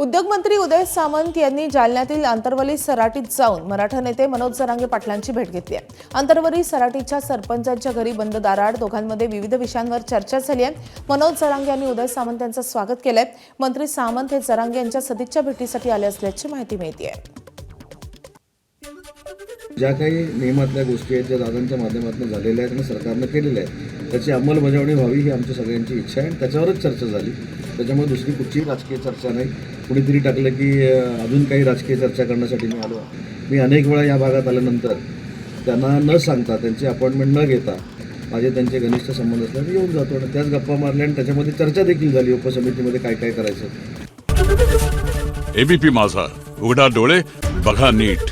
उद्योगमंत्री उदय सामंत यांनी जालन्यातील आंतरवली सराटीत जाऊन मराठा नेते मनोज जरांगे पाटलांची भेट घेतली आहे। आंतरवली सराटीच्या सरपंचांच्या घरी बंद दाराआड दोघांमध्ये विविध विषयांवर चर्चा झाली आहे। मनोज जरांगे यांनी उदय सामंत यांचं स्वागत केलंय। मंत्री सामंत हे जरांगे यांच्या सदिच्छा भेटीसाठी आले असल्याची माहिती मिळते आहे। ज्या काही नियमातल्या गोष्टी आहेत त्या दादांच्या माध्यमातून झालेल्या आहेत आणि सरकारनं केलेल्या आहेत त्याची अंमलबजावणी व्हावी ही आमच्या सगळ्यांची इच्छा आहे आणि त्याच्यावरच चर्चा झाली। त्याच्यामुळे दुसरी कुठचीही राजकीय चर्चा नाही। कुणीतरी टाकलं की अजून काही राजकीय चर्चा करण्यासाठी मी आलो। मी अनेक वेळा या भागात आल्यानंतर त्यांना न सांगता त्यांची अपॉइंटमेंट न घेता माझे त्यांचे घनिष्ठ संबंध असल्याने येऊन जातो आणि त्याच गप्पा मारल्या आणि त्याच्यामध्ये चर्चा देखील झाली उपसमितीमध्ये काय काय करायचं। एबीपी माझा, उघडा डोळे बघा नीट।